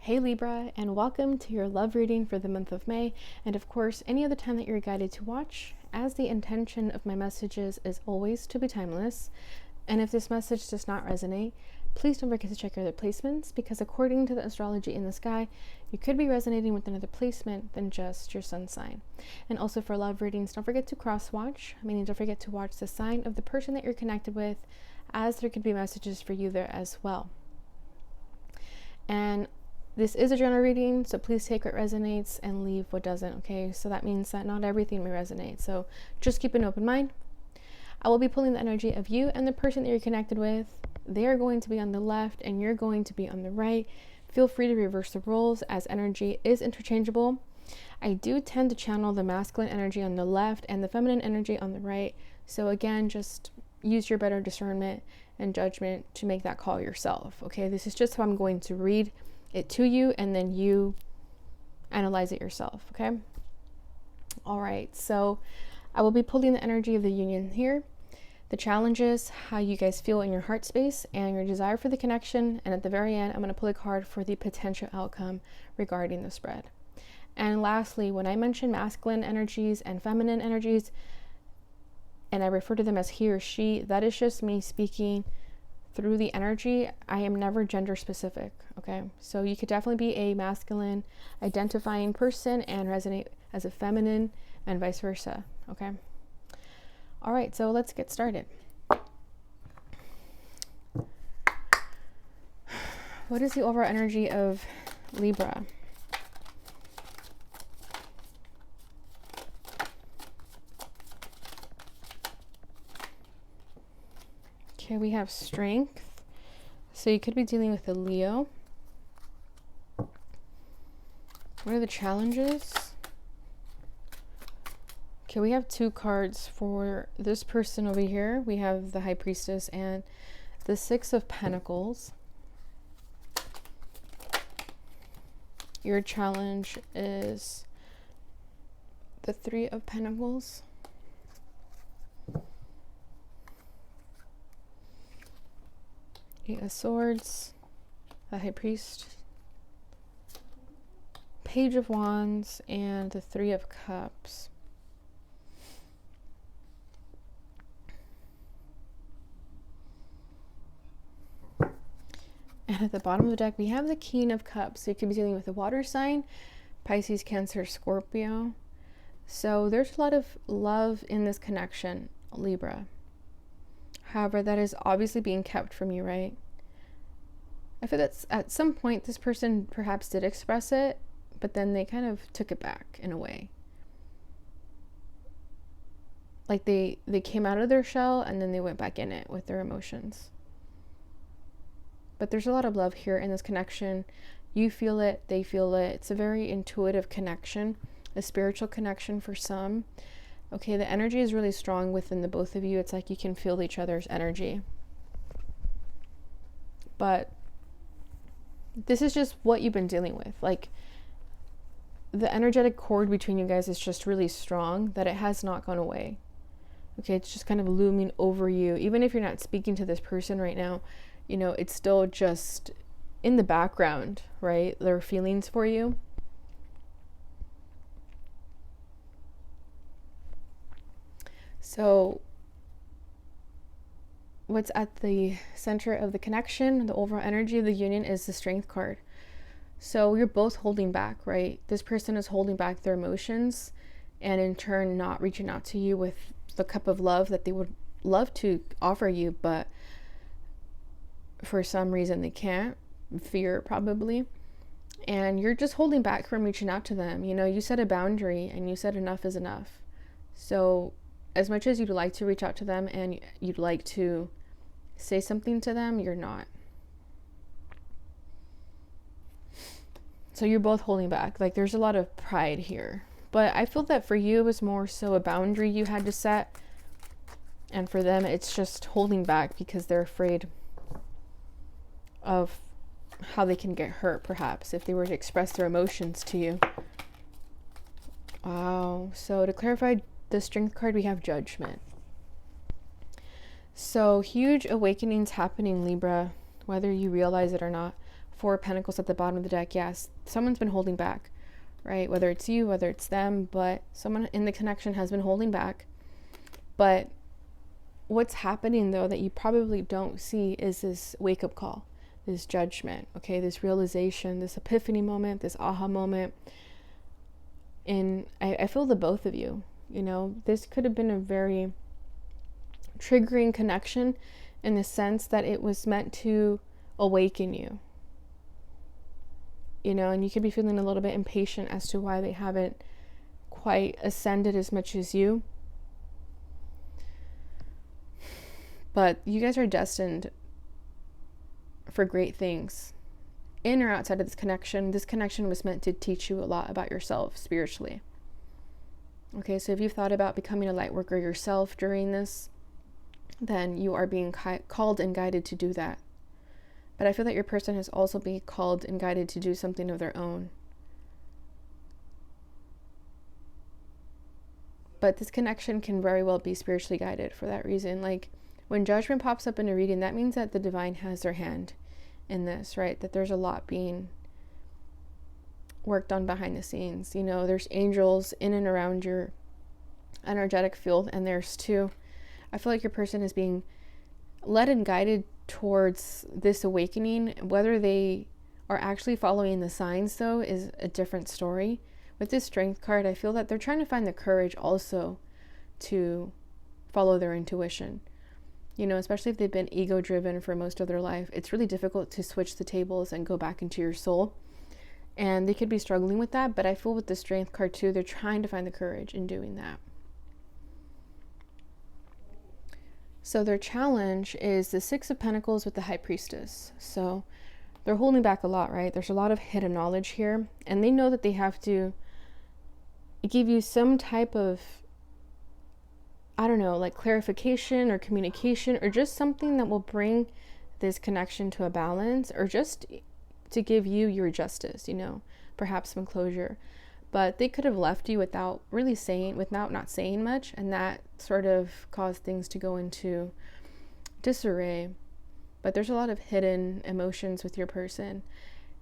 Hey Libra, and welcome to your love reading for the month of May, and of course, any other time that you're guided to watch, as the intention of my messages is always to be timeless. And if this message does not resonate, please don't forget to check your other placements, because according to the astrology in the sky, you could be resonating with another placement than just your sun sign. And also for love readings, don't forget to cross-watch, meaning don't forget to watch the sign of the person that you're connected with, as there could be messages for you there as well. And this is a general reading, so please take what resonates and leave what doesn't, okay? So that means that not everything may resonate, so just keep an open mind. I will be pulling the energy of you and the person that you're connected with. They are going to be on the left and you're going to be on the right. Feel free to reverse the roles, as energy is interchangeable. I do tend to channel the masculine energy on the left and the feminine energy on the right. So again, just use your better discernment and judgment to make that call yourself, okay? This is just how I'm going to read it to you, and then you analyze it yourself, okay? All right, so I will be pulling the energy of the union here, the challenges, how you guys feel in your heart space, and your desire for the connection. And at the very end, I'm going to pull a card for the potential outcome regarding the spread. And lastly, when I mention masculine energies and feminine energies, and I refer to them as he or she, that is just me speaking through the energy. I am never gender specific, okay? So you could definitely be a masculine identifying person and resonate as a feminine, and vice versa, okay? All right, so let's get started. What is the overall energy of Libra? Okay, we have strength. So you could be dealing with a Leo. What are the challenges? Okay, we have two cards for this person over here. We have the High Priestess and the Six of Pentacles. Your challenge is the Three of Pentacles. Eight of Swords, the High Priest, Page of Wands, and the Three of Cups. And at the bottom of the deck, we have the King of Cups. So you could be dealing with a water sign, Pisces, Cancer, Scorpio. So there's a lot of love in this connection, Libra. However, that is obviously being kept from you, right? I feel that at some point this person perhaps did express it, but then they kind of took it back in a way. Like they came out of their shell and then they went back in it with their emotions. But there's a lot of love here in this connection. You feel it, they feel it. It's a very intuitive connection, a spiritual connection for some. Okay, the energy is really strong within the both of you. It's like you can feel each other's energy. But this is just what you've been dealing with. Like, the energetic cord between you guys is just really strong, that it has not gone away. Okay, it's just kind of looming over you. Even if you're not speaking to this person right now, you know, it's still just in the background, right? There are feelings for you. So what's at the center of the connection, the overall energy of the union, is the Strength card. So you're both holding back, right? This person is holding back their emotions and in turn not reaching out to you with the cup of love that they would love to offer you, but for some reason they can't. Fear, probably. And you're just holding back from reaching out to them. You know, you set a boundary and you said enough is enough. So as much as you'd like to reach out to them and you'd like to say something to them, you're not. So you're both holding back. Like, there's a lot of pride here. But I feel that for you, it was more so a boundary you had to set. And for them, it's just holding back because they're afraid of how they can get hurt, perhaps, if they were to express their emotions to you. Wow. So to clarify the Strength card, we have Judgment. So huge awakenings happening, Libra, whether you realize it or not. Four of Pentacles at the bottom of the deck. Yes, someone's been holding back, right? Whether it's you, whether it's them, but someone in the connection has been holding back. But what's happening though that you probably don't see is this wake-up call, this judgment, okay, this realization, this epiphany moment, this aha moment. And I feel the both of you, you know, this could have been a very triggering connection in the sense that it was meant to awaken you, you know, and you could be feeling a little bit impatient as to why they haven't quite ascended as much as you. But you guys are destined for great things in or outside of this connection. This connection was meant to teach you a lot about yourself spiritually. Okay, so if you've thought about becoming a light worker yourself during this, then you are being called and guided to do that. But I feel that your person has also been called and guided to do something of their own. But this connection can very well be spiritually guided for that reason. Like when judgment pops up in a reading, that means that the divine has their hand in this, right? That there's a lot being worked on behind the scenes. You know, there's angels in and around your energetic field, and there's two. I feel like your person is being led and guided towards this awakening. Whether they are actually following the signs, though, is a different story. With this Strength card, I feel that they're trying to find the courage also to follow their intuition. You know, especially if they've been ego-driven for most of their life, it's really difficult to switch the tables and go back into your soul. And they could be struggling with that, but I feel with the Strength card too, they're trying to find the courage in doing that. So their challenge is the Six of Pentacles with the High Priestess. So they're holding back a lot, right? There's a lot of hidden knowledge here, and they know that they have to give you some type of, I don't know, like clarification or communication, or just something that will bring this connection to a balance, or just to give you your justice, you know, perhaps some closure. But they could have left you without really saying, without not saying much, and that sort of caused things to go into disarray. But there's a lot of hidden emotions with your person,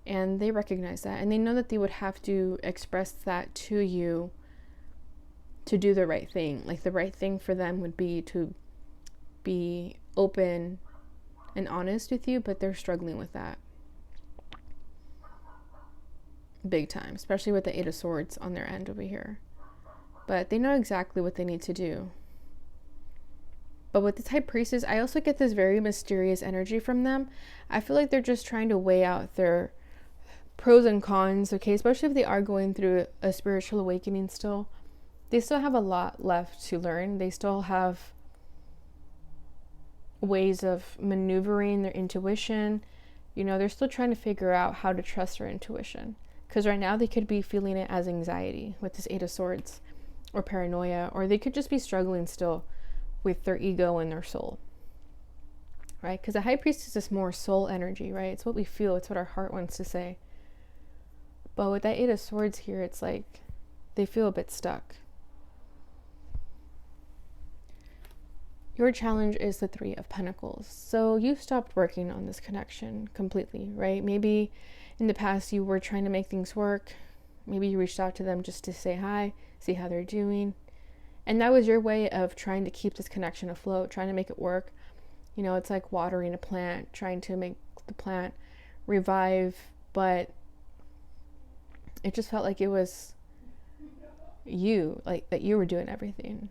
and they recognize that, and they know that they would have to express that to you to do the right thing. Like the right thing for them would be to be open and honest with you, but they're struggling with that big time, especially with the Eight of Swords on their end over here. But they know exactly what they need to do. But with the High Priestess, I also get this very mysterious energy from them. I feel like they're just trying to weigh out their pros and cons, okay? Especially if they are going through a spiritual awakening still. They still have a lot left to learn. They still have ways of maneuvering their intuition. You know, they're still trying to figure out how to trust their intuition. Because right now they could be feeling it as anxiety with this Eight of Swords, or paranoia, or they could just be struggling still with their ego and their soul, right? Because the High Priestess is more soul energy, right? It's what we feel. It's what our heart wants to say. But with that Eight of Swords here, it's like they feel a bit stuck. Your challenge is the Three of Pentacles. So you stopped working on this connection completely, right? Maybe in the past you were trying to make things work. Maybe you reached out to them just to say hi, see how they're doing. And that was your way of trying to keep this connection afloat, trying to make it work. You know, it's like watering a plant, trying to make the plant revive, but it just felt like it was you, like that you were doing everything.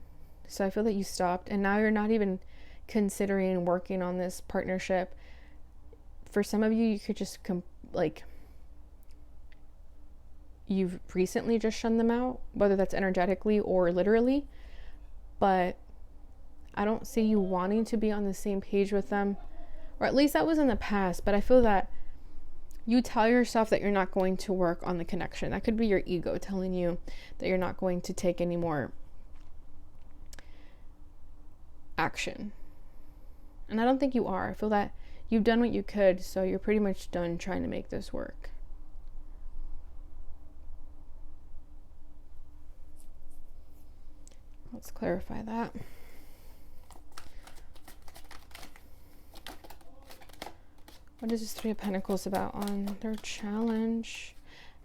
So I feel that you stopped, and now you're not even considering working on this partnership. For some of you, you could just you've recently just shunned them out, whether that's energetically or literally. But I don't see you wanting to be on the same page with them, or at least that was in the past. But I feel that you tell yourself that you're not going to work on the connection. That could be your ego telling you that you're not going to take any more action. And I don't think you are. I feel that you've done what you could, so you're pretty much done trying to make this work. Let's clarify that. What is this Three of Pentacles about on their challenge?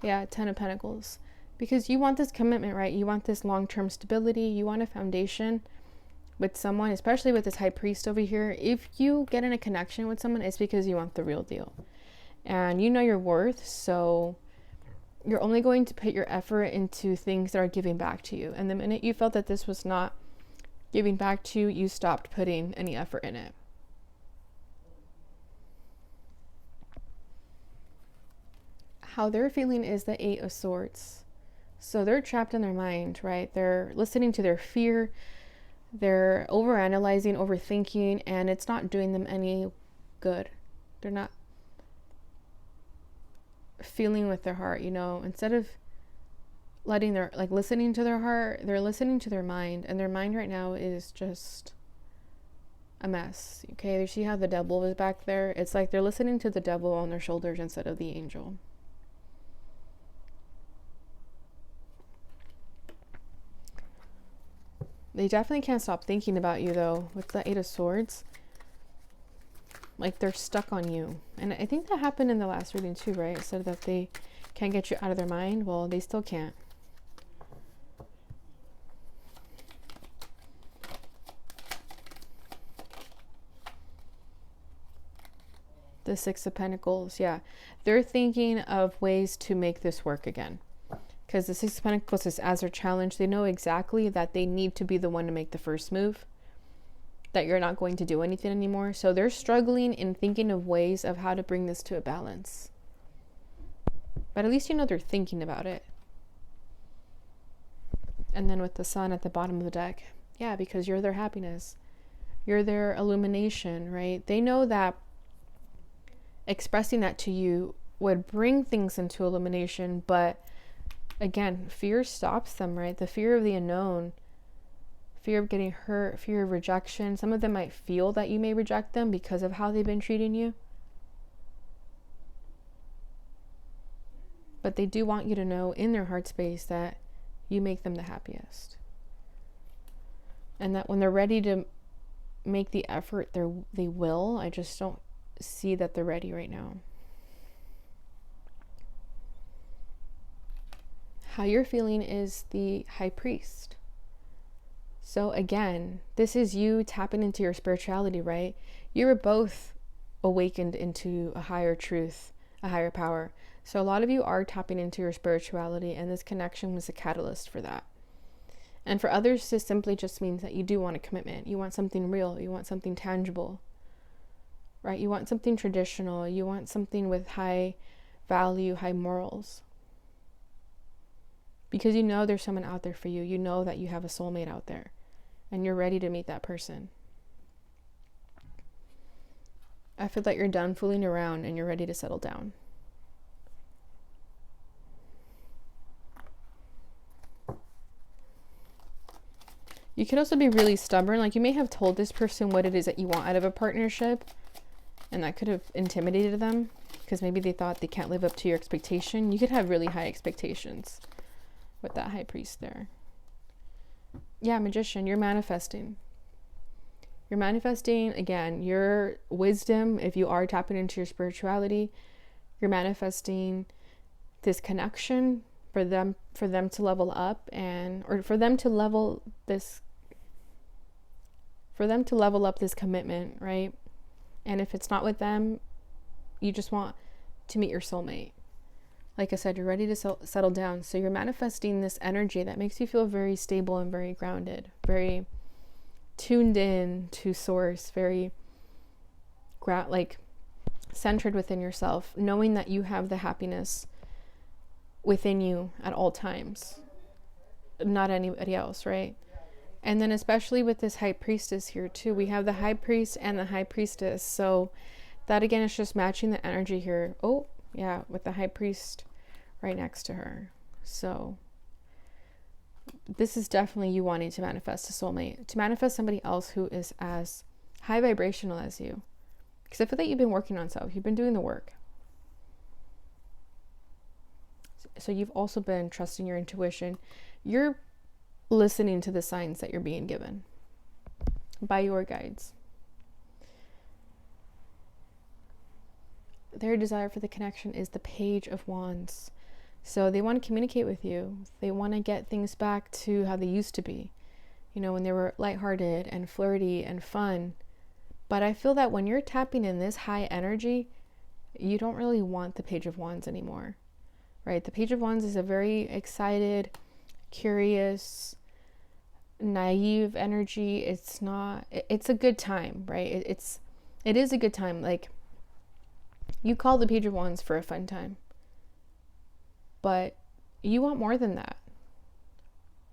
Yeah, Ten of Pentacles. Because you want this commitment, right? You want this long-term stability. You want a foundation with someone, especially with this High Priest over here. If you get in a connection with someone, it's because you want the real deal. And you know your worth, so you're only going to put your effort into things that are giving back to you. And the minute you felt that this was not giving back to you, you stopped putting any effort in it. How they're feeling is the Eight of Swords. So they're trapped in their mind, right? They're listening to their fear. They're overanalyzing, overthinking, and it's not doing them any good. They're not feeling with their heart, you know. Instead of letting their, like, listening to their heart, they're listening to their mind, and their mind right now is just a mess. Okay, you see how the devil is back there? It's like they're listening to the devil on their shoulders instead of the angel. They definitely can't stop thinking about you, though, with the Eight of Swords. Like, they're stuck on you. And I think that happened in the last reading, too, right? So that they can't get you out of their mind. Well, they still can't. The Six of Pentacles, yeah. They're thinking of ways to make this work again. Because the Six of Pentacles is as their challenge. They know exactly that they need to be the one to make the first move. That you're not going to do anything anymore. So they're struggling in thinking of ways of how to bring this to a balance. But at least you know they're thinking about it. And then with the Sun at the bottom of the deck. Yeah, because you're their happiness. You're their illumination, right? They know that expressing that to you would bring things into illumination, but again, fear stops them, right? The fear of the unknown, fear of getting hurt, fear of rejection. Some of them might feel that you may reject them because of how they've been treating you. But they do want you to know in their heart space that you make them the happiest. And that when they're ready to make the effort, they will. I just don't see that they're ready right now. How you're feeling is the High Priest. So again, this is you tapping into your spirituality, right? You were both awakened into a higher truth, a higher power. So a lot of you are tapping into your spirituality, and this connection was a catalyst for that. And for others, this simply just means that you do want a commitment. You want something real. You want something tangible, right? You want something traditional. You want something with high value, high morals. Because you know there's someone out there for you. You know that you have a soulmate out there. And you're ready to meet that person. I feel that you're done fooling around and you're ready to settle down. You could also be really stubborn. Like, you may have told this person what it is that you want out of a partnership. And that could have intimidated them. Because maybe they thought they can't live up to your expectation. You could have really high expectations with that High Priest there. Yeah, Magician, you're manifesting. You're manifesting, again, your wisdom. If you are tapping into your spirituality, you're manifesting this connection for them to level up, or for them to level up this commitment, right? And if it's not with them, you just want to meet your soulmate. Like I said, you're ready to settle down. So you're manifesting this energy that makes you feel very stable and very grounded, very tuned in to source, very centered within yourself, knowing that you have the happiness within you at all times, not anybody else, right? And then especially with this High Priestess here too, we have the High Priest and the High Priestess. So that again is just matching the energy here. Oh, yeah, with the High Priest right next to her. So this is definitely you wanting to manifest a soulmate, to manifest somebody else who is as high vibrational as you. Because I feel that you've been working on self. You've been doing the work. So you've also been trusting your intuition. You're listening to the signs that you're being given by your guides. their desire for the connection is the Page of Wands. So they want to communicate with you. They want to get things back to how they used to be, you know, when they were lighthearted and flirty and fun. But I feel that when you're tapping in this high energy, you don't really want the Page of Wands anymore, right? The Page of Wands is a very excited, curious, naive energy. It's a good time, right? It is a good time. Like, you call the Page of Wands for a fun time, but you want more than that,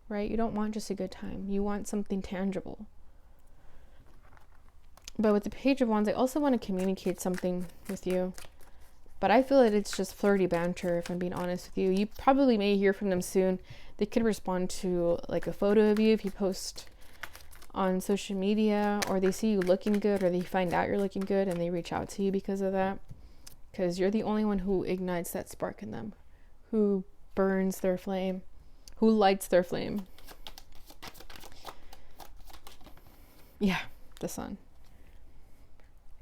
right? You don't want just a good time. You want something tangible. But with the Page of Wands, I also want to communicate something with you. But I feel that it's just flirty banter, if I'm being honest with you. You probably may hear from them soon. They could respond to like a photo of you if you post on social media, or they see you looking good, or they find out you're looking good and they reach out to you because of that. Because you're the only one who ignites that spark in them, who burns their flame, who lights their flame. Yeah, the Sun.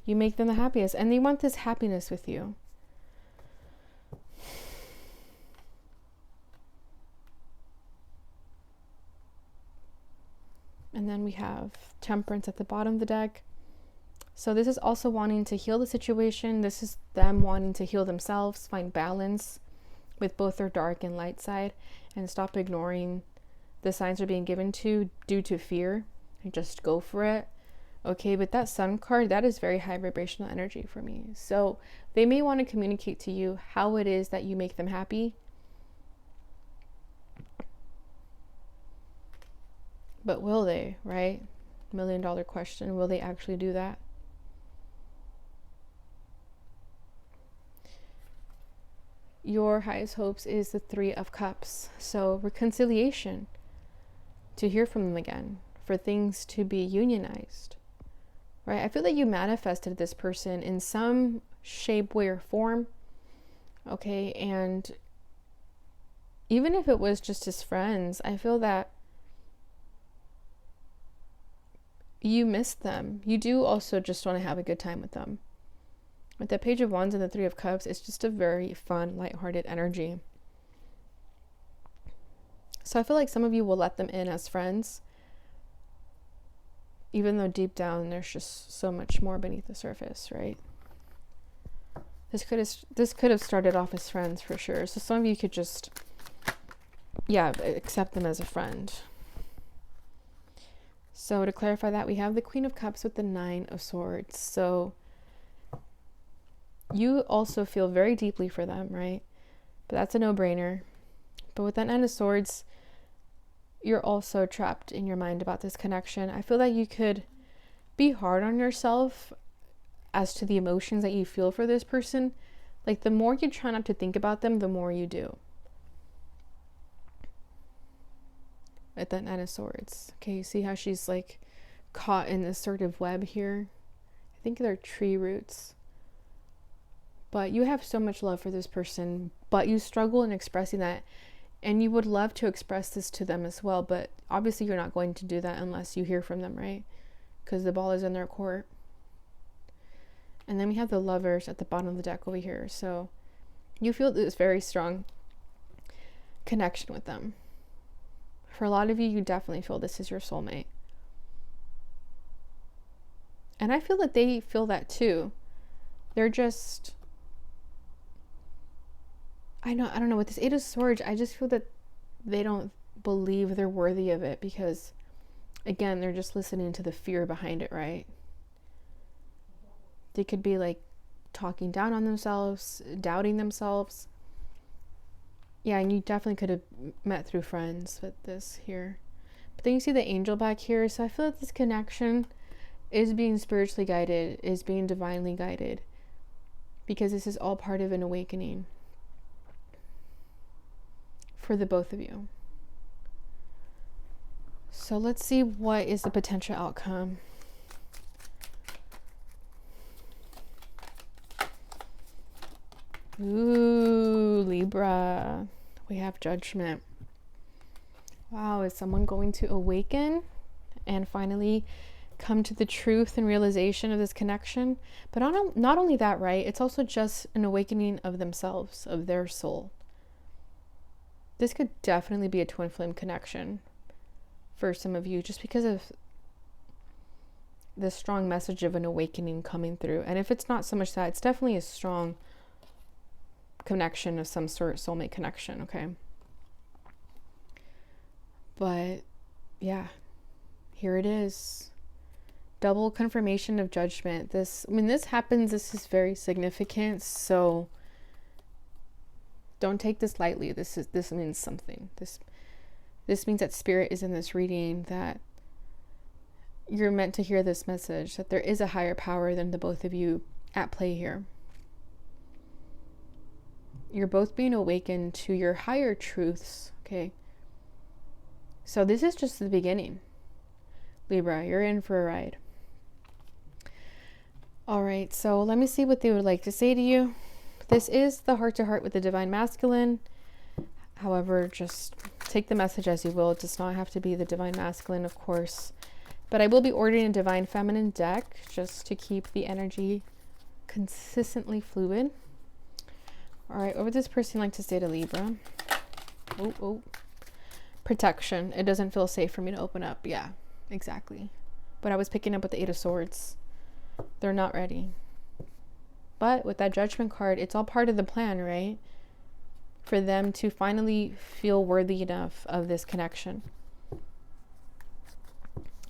You make them the happiest, and they want this happiness with you. And then we have Temperance at the bottom of the deck. So this is also wanting to heal the situation. This is them wanting to heal themselves, find balance with both their dark and light side, and stop ignoring the signs they're being given to due to fear, and just go for it. Okay, but that Sun card, that is very high vibrational energy for me. So they may want to communicate to you how it is that you make them happy. But will they, right? $1 million question. Will they actually do that? Your highest hopes is the 3 of Cups. So reconciliation, to hear from them again, for things to be unionized, right? I feel that you manifested this person in some shape, way, or form, okay? And even if it was just as friends, I feel that you missed them. You do also just want to have a good time with them. With the Page of Wands and the 3 of Cups, it's just a very fun, lighthearted energy. So I feel like some of you will let them in as friends, even though deep down there's just so much more beneath the surface, right? This could have started off as friends for sure. So some of you could just, accept them as a friend. So to clarify that, we have the Queen of Cups with the 9 of Swords. So you also feel very deeply for them, right? But that's a no-brainer. But with that 9 of Swords, you're also trapped in your mind about this connection. I feel that you could be hard on yourself as to the emotions that you feel for this person. Like, the more you try not to think about them, the more you do. At that 9 of Swords. Okay, you see how she's like caught in this sort of web here? I think they're tree roots. But you have so much love for this person, but you struggle in expressing that. And you would love to express this to them as well, but obviously you're not going to do that unless you hear from them, right? Because the ball is in their court. And then we have the Lovers at the bottom of the deck over here. So you feel this very strong connection with them. For a lot of you, you definitely feel this is your soulmate. And I feel that they feel that too. They're just, I don't know, with this 8 of Swords, I just feel that they don't believe they're worthy of it because, again, they're just listening to the fear behind it, right? They could be like talking down on themselves, doubting themselves. Yeah, and you definitely could have met through friends with this here. But then you see the angel back here. So I feel like this connection is being spiritually guided, is being divinely guided. Because this is all part of an awakening for the both of you. So let's see what is the potential outcome. Ooh, Libra. We have Judgment. Wow, is someone going to awaken and finally come to the truth and realization of this connection. But not only that, right? It's also just an awakening of themselves, of their soul. This could definitely be a twin flame connection for some of you, just because of the strong message of an awakening coming through. And if it's not so much that, it's definitely a strong connection of some sort, soulmate connection, okay? But yeah, here it is. Double confirmation of judgment. When this happens, this is very significant. So don't take this lightly. This means something. This means that spirit is in this reading, that you're meant to hear this message, that there is a higher power than the both of you at play here. You're both being awakened to your higher truths, okay? So this is just the beginning. Libra, you're in for a ride. All right, so let me see what they would like to say to you. This is the heart-to-heart with the Divine Masculine. However, just take the message as you will. It does not have to be the Divine Masculine, of course. But I will be ordering a Divine Feminine deck just to keep the energy consistently fluid. All right, what would this person like to say to Libra? Oh. Protection. It doesn't feel safe for me to open up. Yeah, exactly. But I was picking up with the Eight of Swords. They're not ready. But with that Judgment card, it's all part of the plan, right? For them to finally feel worthy enough of this connection.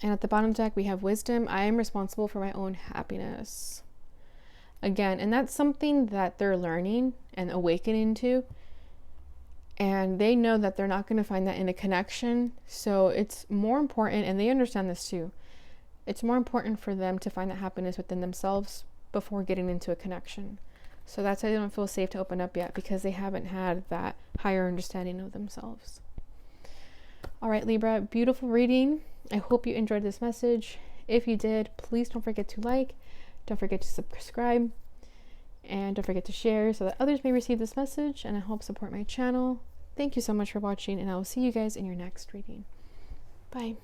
And at the bottom deck, we have Wisdom. I am responsible for my own happiness. Again, and that's something that they're learning and awakening to. And they know that they're not going to find that in a connection. So it's more important, and they understand this too. It's more important for them to find that happiness within themselves before getting into a connection. So that's why they don't feel safe to open up yet, because they haven't had that higher understanding of themselves. All right, Libra, beautiful reading. I hope you enjoyed this message. If you did, please don't forget to like, don't forget to subscribe, and don't forget to share so that others may receive this message and help support my channel. Thank you so much for watching, and I will see you guys in your next reading. Bye.